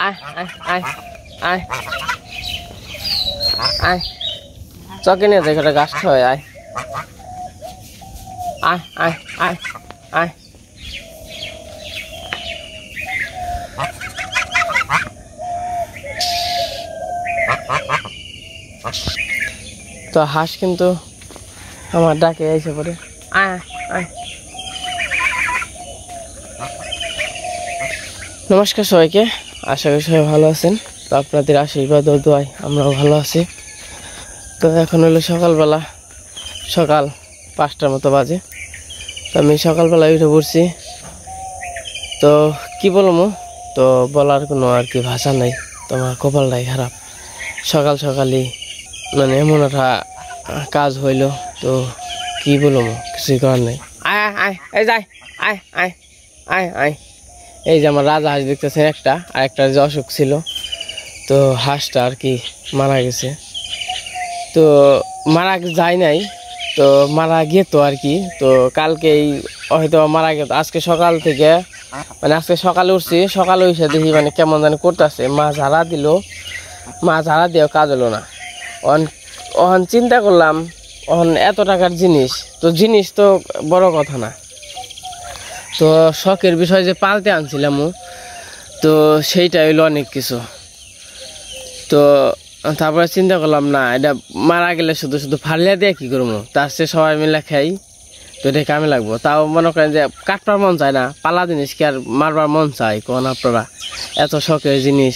আয় আয় আয় আয় আয় চকে নিয়ে যাই একটা গাছ হয় আয় আয় আয় আয় আয় তো হাঁস কিন্তু আমার ডাকে এসে পড়ে আয় আয়। নমস্কার সবাইকে, আশা করি সবাই ভালো আছেন। তো আপনাদের আশীর্বাদ ও দোয়ায় আমরাও ভালো আছি। তো এখন হলো সকালবেলা, সকাল 5টার মতো বাজে। তো আমি সকালবেলা উঠে পড়ছি। তো কি বলবো, তো বলার কোনো আর কি ভাষা নাই। তোমার কপালটাই খারাপ, সকাল সকালই মানে এমন একটা কাজ হইলো। তো কি বলবো, কিছুই করার নাই। আয় আয় এই যাই আয় আয় আয় আয়। এই যে আমার রাজা হাঁস দেখতেছেন, একটা আর একটা যে অসুখ ছিল, তো হাঁসটা আর কি মারা গেছে। তো মারা যায় নাই, তো মারা গেতো আর কি। তো কালকেই হয়তো মারা গেত। আজকে সকাল থেকে মানে আজকে সকালে উঠছি, সকালে উঠে দেখি মানে কেমন জানি করতেছে। মা ঝাড়া দিল, মা ঝাড়া দিয়েও কাজ হলো না। অহন চিন্তা করলাম, অহন এত টাকার জিনিস, তো জিনিস তো বড় কথা না। তো শখের বিষয় যে পালতে আনছিলাম, তো সেইটা হইলো অনেক কিছু। তো তারপরে চিন্তা করলাম না, এটা মারা গেলে শুধু শুধু ফালিয়া দিয়ে কী করবো, তার সে সবাই মিলে খাই, তো এটা কামে লাগবো। তাও মনে করেন যে কাটবার মন চায় না, পালা জিনিস কি আর মারবার মন চায় কোন আপনারা? এত শখের জিনিস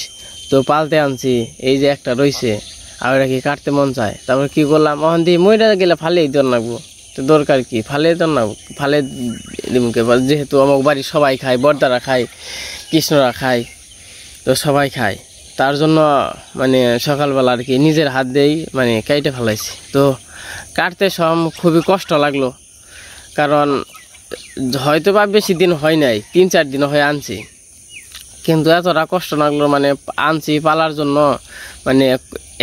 তো পালতে আনছি, এই যে একটা রয়েছে, আর এটা কি কাটতে মন চায়। তারপরে কি করলাম, ওখান দিয়ে মইটা গেলে ফালিয়ে দর লাগবো, তো দরকার কি ফালিয়ে দর না ফালে দিমকে। যেহেতু আমার বাড়ির সবাই খায়, বড়দারা খায়, কৃষ্ণরা খায়, তো সবাই খায়, তার জন্য মানে সকালবেলা আর কি নিজের হাত দিয়েই মানে কেটে ফেলাইছি। তো কাটতে খুবই কষ্ট লাগলো, কারণ হয়তো বা বেশি দিন হয় নাই, 3-4 দিন হয়ে আনছি, কিন্তু এতটা কষ্ট লাগলো। মানে আনছি পালার জন্য, মানে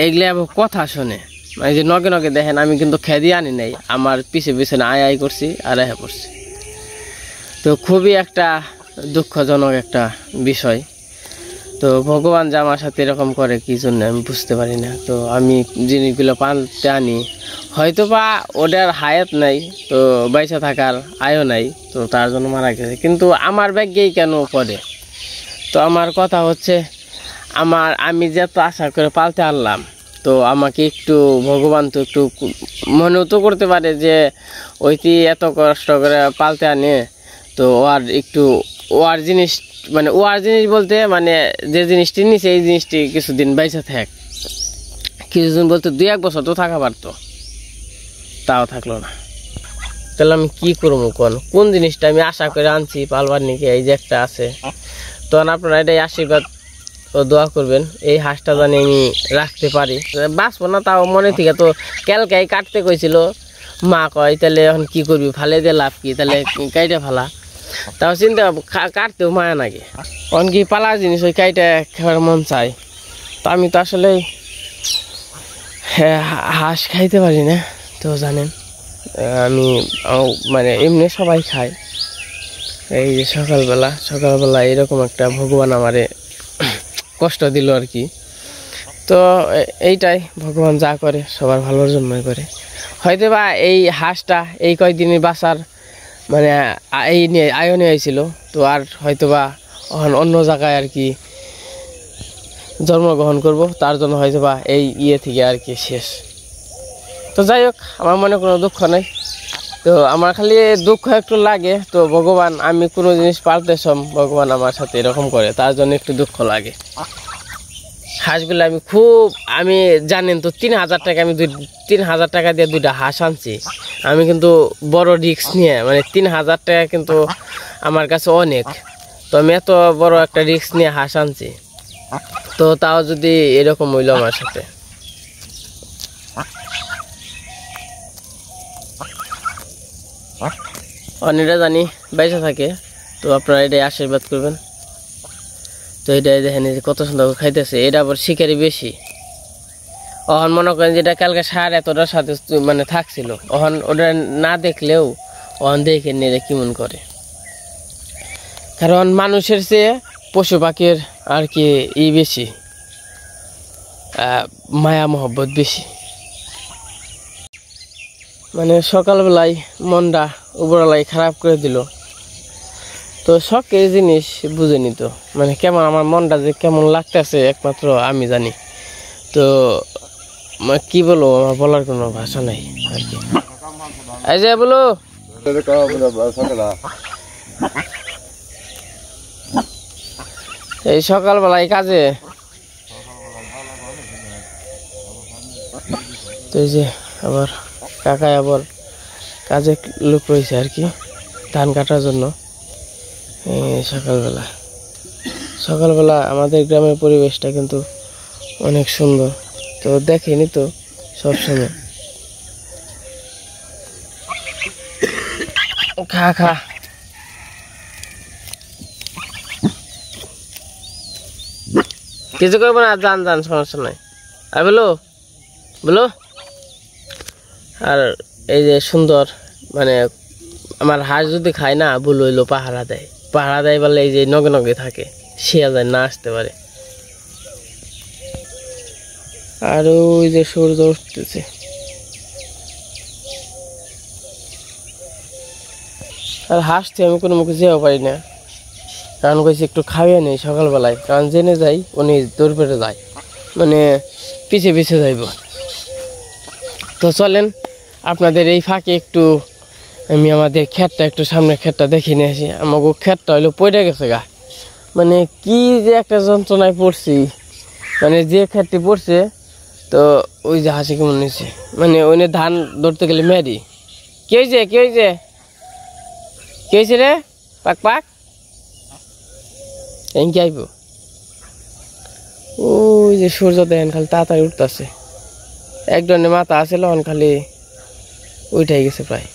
এগুলো কথা শোনে, মানে যে নগে নগে দেখেন আমি কিন্তু খেদি আনি নাই, আমার পিছে পিছনে আয় আয় করছি আর আয় করছি। তো খুবই একটা দুঃখজনক একটা বিষয়। তো ভগবান যে আমার সাথে এরকম করে কি জন্য আমি বুঝতে পারি না। তো আমি জিনিসগুলো পালতে আনি, হয়তো বা ওদের হায়াত নাই, তো বাইসা থাকার আয়ও নাই, তো তার জন্য মারা গেছে, কিন্তু আমার ভাগ্যেই কেন পড়ে। তো আমার কথা হচ্ছে, আমি যে এত আশা করে পালতে আনলাম, তো আমাকে একটু ভগবান তো একটু মনেও তো করতে পারে যে ওইটি এত কষ্ট করে পালতে আনে, তো ওর জিনিস মানে ওর জিনিস বলতে মানে যে জিনিসটি নিছে এই জিনিসটি কিছুদিন বাইসা থাক, কিছুদিন বলতে 2-1 বছর তো থাকা পারতো, তাও থাকলো না। তাহলে আমি কি করবো, কোন জিনিসটা আমি আশা করে আনছি পালবার নাকি, এই যে একটা আছে। তখন আপনারা এটাই আশীর্বাদ ও দোয়া করবেন, এই হাঁসটা জানি আমি রাখতে পারি, বাঁচবো না তাও মনে থেকে। তো ক্যালকাই কাটতে কইছিল, মা কয় তাহলে এখন কি করবি, ফালে দিয়ে লাভ কি, তাহলে কাইটে ফালা। তাও চিন্তা কাটতেও মায়া নাকি, অনেক পালা জিনিস ওই কাইটে খাবার মন চায়। তো আমি তো আসলে হাঁস খাইতে পারি না, তো জানেন আমি মানে এমনি সবাই খায়। এই যে সকালবেলা এরকম একটা ভগবান আমারে কষ্ট দিল আর কি। তো এইটাই, ভগবান যা করে সবার ভালোর জন্যই করে। হয়তো বা এই হাঁসটা এই কয়েকদিনের বাসার মানে এই নিয়ে আয়নে আইছিল, তো আর হয়তো বা অন্য জায়গায় আর কি জন্মগ্রহণ করব, তার জন্য হয়তো বা এই থেকে আর কি শেষ। তো যাই হোক, আমার মনে কোনো দুঃখ নেই। তো আমার খালি দুঃখ একটু লাগে, তো ভগবান আমি কোনো জিনিস পালতে ভগবান আমার সাথে এরকম করে, তার জন্য একটু দুঃখ লাগে। হাঁসগুলো আমি জানেন তো 3,000 টাকা, আমি 3,000 টাকা দিয়ে 2টা হাঁস আনছি। আমি কিন্তু বড় রিস্ক নিয়ে, মানে 3,000 টাকা কিন্তু আমার কাছে অনেক। তো আমি এত বড় একটা রিস্ক নিয়ে হাঁস আনছি, তো তাও যদি এরকম হইল আমার সাথে। অনেকটা জানি বেঁচে থাকে, তো আপনারা এটাই আশীর্বাদ করবেন। তো এটাই দেখেন কত সুন্দর খাইতেছে, এটা আবার শিকারি বেশি। অহন মনে করেন যেটা কালকে সার এতটার সাথে মানে থাকছিল, অহন ওটা না দেখলেও অহন দেখে নিয়ে কেমন করে। কারণ মানুষের চেয়ে পশু পাখির আর কি বেশি মায়া মহব্বত বেশি। মানে সকালবেলায় মনটা উপরবেলায় খারাপ করে দিল। তো শখের জিনিস বুঝে নিত, মানে কেমন আমার মনটা যে কেমন লাগতেছে একমাত্র আমি জানি। তো কি বলবো, আমার বলার কোনো ভাষা নাই আর কি। এই যে বলো এই সকালবেলায় কাজে, তো এই যে আবার কাকায় আবার কাজে লোক রয়েছে আর কি ধান কাটার জন্য। সকালবেলা আমাদের গ্রামের পরিবেশটা কিন্তু অনেক সুন্দর, তো দেখেনি তো সবসময়। খা খা কিছু করবো না, যান যান, সমস্যা নাই। আর বলো বলো। আর এই যে সুন্দর, মানে আমার হাঁস যদি খায় না, বলো হইলো পাহারা দেয়। পাহারা দেয় বলে এই যে নগে নগে থাকে, শিয়া যায় না আসতে পারে। আর ওই যে সূর্য উঠতেছে। আর হাঁসতে আমি কোনো মুখে যেও পারি না, কারণ কইছি একটু খাইয়ে নেই সকালবেলায়, কারণ জেনে যাই উনি দৌড় পেটে যায়, মানে পিছে পিছে যাইব। তো চলেন আপনাদের এই ফাঁকে একটু আমি আমাদের ক্ষেতটা, একটু সামনের ক্ষেতটা দেখে নিয়ে আসি। আমাকে ক্ষেতটা হইলো পড়ে গেছে গা, মানে কি যে একটা যন্ত্রণায় পড়ছি, মানে যে ক্ষেতটি পড়ছে। তো ওই যে হাসি কেমন নিয়েছে, মানে ওই ধান ধরতে গেলে মেরি। কে হয়েছে কে হয়েছে কে হয়েছে রে, পাক পাক এনকি আইব। ওই যে সূর্য দেখেন খালি তাড়াতাড়ি উঠতেছে, এক ধরনের মাথা আছে লন খালি উঠাই গেছে প্রায়।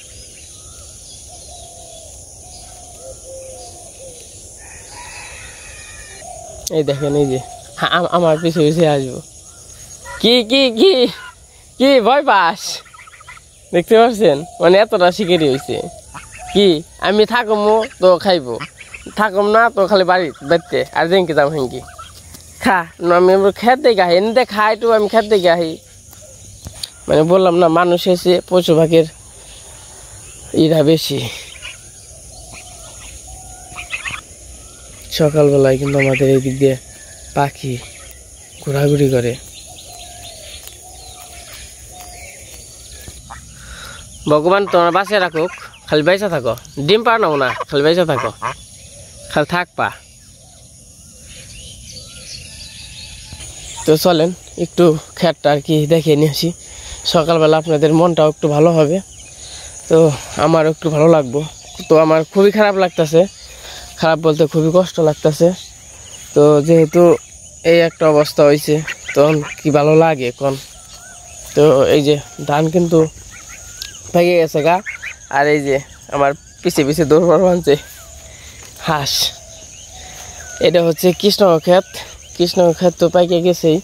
এই দেখেন এই যে আমার পিছু পিছিয়ে আসবো। কি কি কি কি ভয় পাস, দেখতে পাচ্ছেন, মানে এতটা শিকারি হয়েছে। কি আমি থাকমো তো খাইবো, থাকম না তো খালি বাড়িতে আর যেনকে যাম হেঁকি খা। আমি খেত দেখে আহি, এনে খাই তো আমি খেত দেখে আহি। মানে বললাম না, মানুষ এসে পশু পাখির ইরা বেশি। সকালবেলায় কিন্তু আমাদের এই দিক দিয়ে পাখি ঘোরাঘুরি করে। ভগবান তোমার বাঁচিয়ে রাখুক, খালি বাইসা থাকো, ডিম পা নাও না, খালি বাইসা থাকো, খালি থাক পা। তো চলেন একটু ক্ষেতটা আর কি দেখে নিয়ে আসি। সকালবেলা আপনাদের মনটাও একটু ভালো হবে, তো আমারও একটু ভালো লাগবো। তো আমার খুবই খারাপ লাগতেছে, খারাপ বলতে খুবই কষ্ট লাগতেছে। তো যেহেতু এই একটা অবস্থা হয়েছে, তখন কি ভালো লাগে কোন। তো এই যে ধান কিন্তু ভেঙে গেছে গা, আর এই যে আমার পিছে পিছে দৌড় মারছে হাঁস। এটা হচ্ছে কৃষ্ণনগর ক্ষেত, কৃষ্ণনগর ক্ষেত তো পাইকে গেছেই।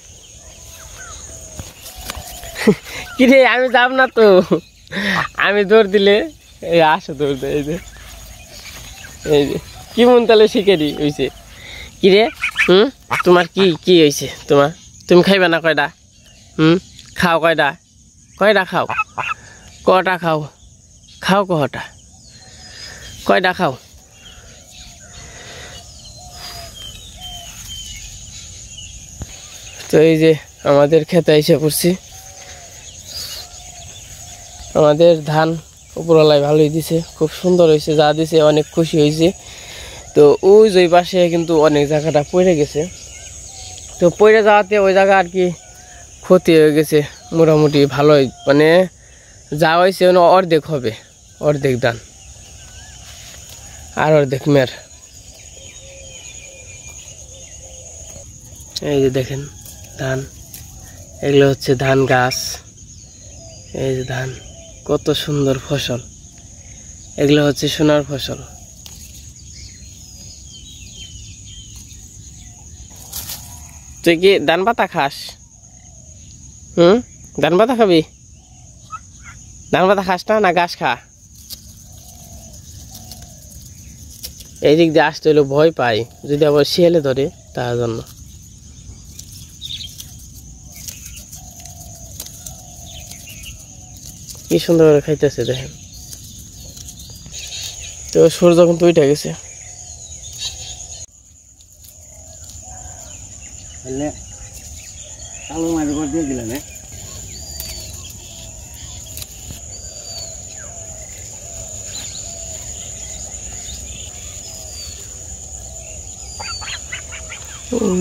কিরে আমি যাব না তো, আমি দৌড় দিলে এই আসো দৌড় দেয়। এই যে কি মন তাহলে শিখেরি হয়েছে কিরে। তোমার কি কি হয়েছে তোমার, তুমি খাইবা না কয়টা? খাও কয়টা, কয়টা খাও, কটা খাও, খাও কটা, কয়টা খাও। তো এই যে আমাদের খেতে এসে পড়ছি, আমাদের ধান উপরওয়ালায় ভালোই দিছে, খুব সুন্দর হয়েছে, যা দিছে অনেক খুশি হয়েছে। তো ওই যে পাশে কিন্তু অনেক জায়গাটা পড়ে গেছে, তো পড়ে যাওয়াতে ওই জায়গা আর কি ক্ষতি হয়ে গেছে মোটামুটি ভালোই, মানে যা হয়েছে অর্ধেক হবে, অর্ধেক ধান আর অর্ধেক মের। এই যে দেখেন ধান, এগুলো হচ্ছে ধান গাছ। এই যে ধান, কত সুন্দর ফসল, এগুলো হচ্ছে সোনার ফসল। তুই কি ধান পাতা খাস? ধান পাতা খাবি? ধান পাতা খাস না, না ঘাস খা? এই দিক দিয়ে আসতে হলে ভয় পাই, যদি আবার শিয়ালে ধরে তার জন্য। কি সুন্দর করে খাইতেছে দেখেন। তো সূর্য কিন্তু উঠে গেছে।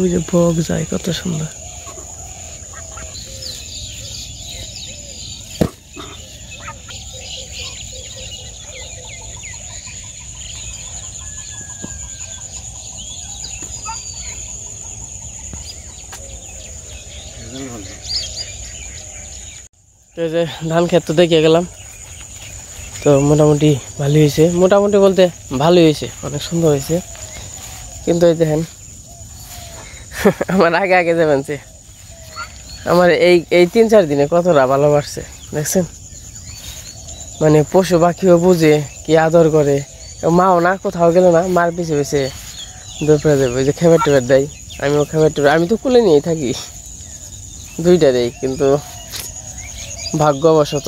ওই যে বক যায় কত সুন্দর। তো যে ধান ক্ষেত তো দেখে গেলাম, তো মোটামুটি ভালোই হয়েছে। মোটামুটি বলতে ভালোই হয়েছে, অনেক সুন্দর হয়েছে। কিন্তু এই দেখেন আমার আগে আগে যাবেন যে আমার এই 3-4 দিনে কতটা ভালোবাসছে দেখছেন। মানে পশু পাখিও বুঝে কি আদর করে, মাও না কোথাও গেল না মার পিছে পিছে দৌড়ে যাবে। ওই যে খেবার টেবার দেয়, আমিও খেবার টেবার, আমি তো কুলে নিয়েই থাকি, 2টা দেই। কিন্তু ভাগ্যবশত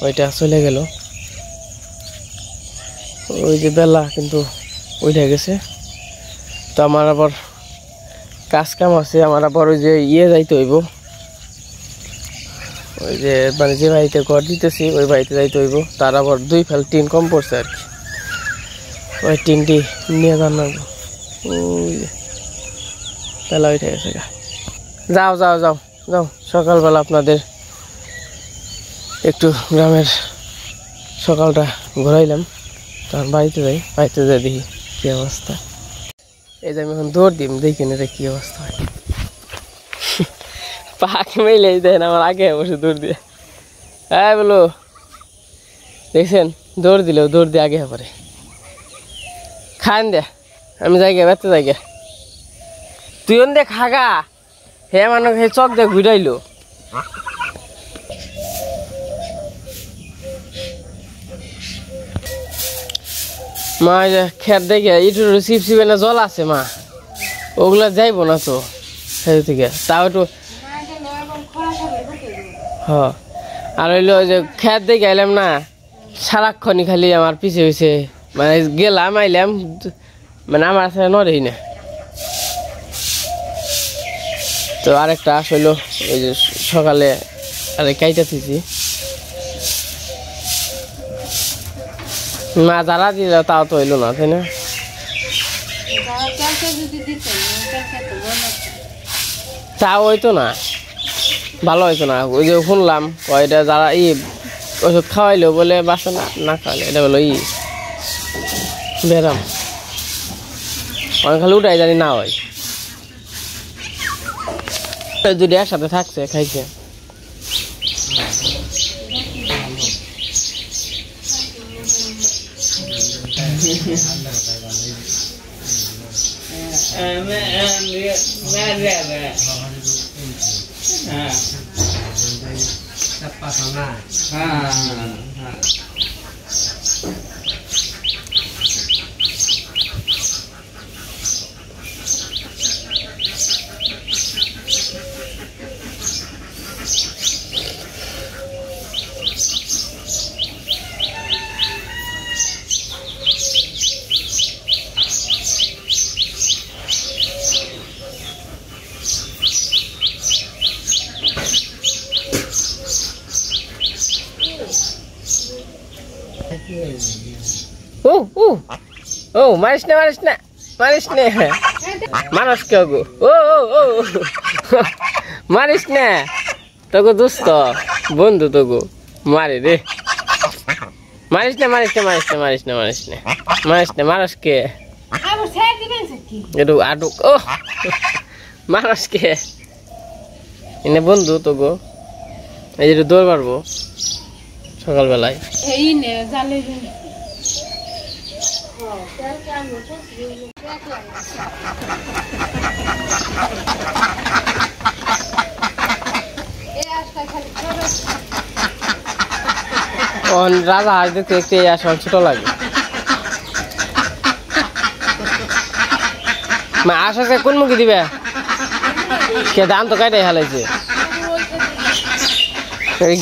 ওইটা চলে গেল। ওই যে বেলা কিন্তু উঠে গেছে। তো আমার আবার কাজ কাম আছে, আমার আবার ওই যে যাইতে হইব, ওই যে মানে যে বাড়িতে ঘর দিতেছি ওই বাড়িতে যাইতে হইব। তার আবার 2 ফাল টিন কম পড়ছে আর কি, ওই টিনটি নিয়ে যান না। ওই বেলা উঠে গেছে। যাও যাও যাও যাও, সকালবেলা আপনাদের একটু গ্রামের সকালটা ঘুরাইলাম। তখন বাড়িতে যাই, বাড়িতে যাই দেখি কি অবস্থা। এই যে আমি এখন দৌড় দিম, দেখি না কি অবস্থা হয়। পাখি মেলে দেখেন আমার আগে বসে দৌড় দিয়ে। হ্যাঁ বলো, দেখছেন দৌড় দিলেও দৌড় দিয়ে আগে পরে খান দে। আমি যাই গে, বেড়তে যাই গে, তুই দে খাগা। হে মানুষ হে চক দিয়ে ঘুরাইলো। মা খেত দেখে ইটুর চিপচিপে না জল আছে মা, ওগুলা যাইবো না তো থেকে, তাও একটু হ্যাঁ। আর হইলো যে খেত দেখে আইলাম না, সারাক্ষণই খালি আমার পিছে পিছে, মানে গেলাম আইলাম, মানে আমার সাথে নড়েই না। তো আরেকটা আসলো ওই যে সকালে আরে কাইটা থিছি, না যারা দিল তাও তো হইলো না, তাই না? তাও হইতো না, ভালো হইতো না। ওই যে শুনলাম ওইটা যারা ওষুধ খাওয়াইলো বলে বাসা না খাওয়াইলে এটা বলো বেরাম অনেক খালি উঠাই জানি না হয়। যদি একসাথে থাকছে খাইছে মারিস না মারিস না মারিস না মানুষ কেউ গো, মারিস না তোকে দুস্থ বন্ধু তোকে মারে রে, মারিস না মারিস না মারিস না মারিস না মারিস না মারিস না মানুষ কে একটু আটুক। ও মানুষ কে এনে বন্ধু তোকে, এই যে দৌড় মারবো সকালবেলায়। রাজা হাঁস দেখতে দেখতে এই আসল ছোট লাগে। মা আশাকে কোন মুখে দিবে কে ধান তো কাটাই হালাইছে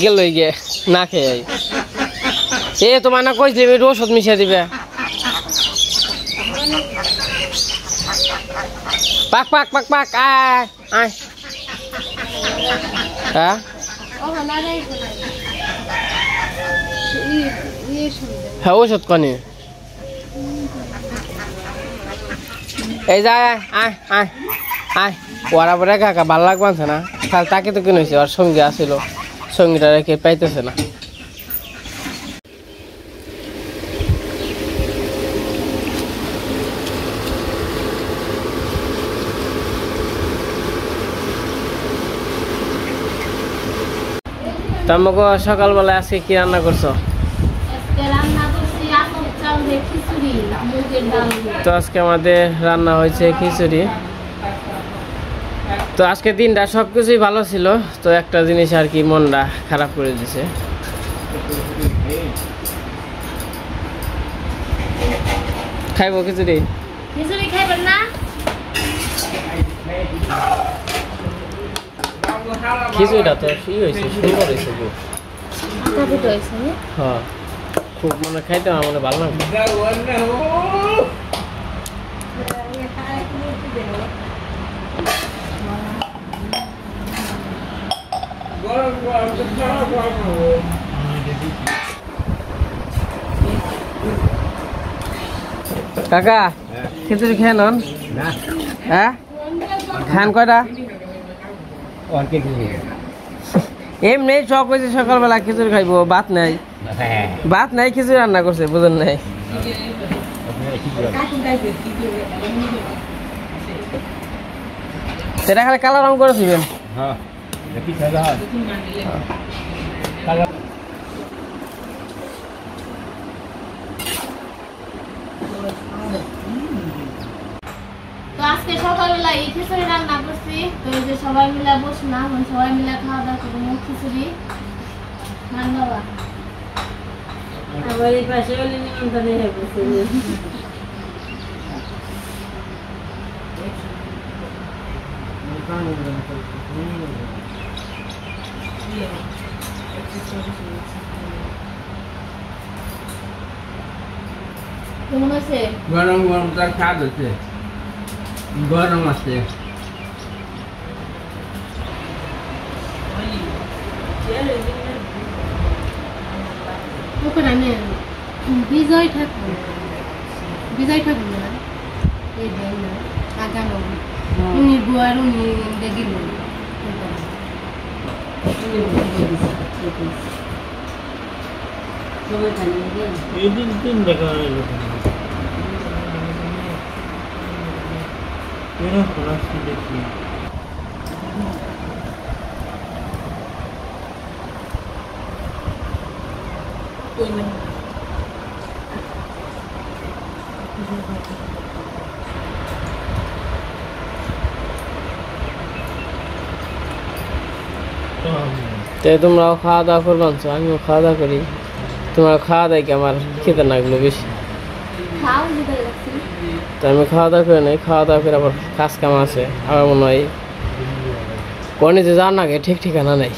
গেল গে না খেয়ে এ তোমার না কইছি ওষুধ মিশিয়ে দিবে পাক পাক পাক পাক আয় আয় হ্যাঁ হ্যাঁ ওষুধ কনি এই যা আয় আয় আয় ওরা পরে কাকা ভাল লাগবানছে না তাহলে তাকে তো কিনেছে ওর সঙ্গী আসিল সঙ্গীটা রেখে পাইতেছে না তোমাকে সকালবেলা আজকে কি রান্না করছো তো আজকে আমাদের রান্না হয়েছে খিচুড়ি তো আজকে দিনটা সবকিছুই ভালো ছিল তো একটা জিনিস আর কি মনটা খারাপ করে দিছে খাইবো খিচুড়ি খিচুড়ি খাইবেন না খিচুড়িটা তো ই হয়েছে সুন্দর হয়েছে হ্যাঁ খুব মানে খাইতে আমার মনে ভালো লাগে কাকা খিচুড়ি খেয়ে নন হ্যাঁ খান কয়টা এমনি শখ হয়েছে সকালবেলা খিচুড়ি খাইবো ভাত নাই ভাত নাই খিচুড়ি রান্না করছে বুঝেন নাই সেটা খালি কালো রং করেছিলেন তো আজকে সকালবেলা এই খিচুড়ি রান্না করছি তো এই যে সবাই মিলে বসলাম সবাই মিলে খাওয়া দাওয়া করবো খিচুড়ি ধন্যবাদ আবার এই পাশে নিমন্ত্রণ হয়ে বসে কেমন আছে গরম গরম তার স্বাদ হচ্ছে গরম আছে বিজয় ঠাকুর না এই দেন না আগানো উনি বুয়ার উনি দেখিল দিন দেখা দেখি তোমরাও খাওয়া দাওয়া করবো আমিও খাওয়া দাওয়া করি তোমার খাওয়া দাওয়া কি আমার খেতে লাগলো বেশি তো আমি খাওয়া দাওয়া করে নাই খাওয়া দাওয়া করে আবার কাজ কাম আছে আমার মনে হয় কর্ণিতে যাওয়ার নাকি ঠিক ঠিকানা নাই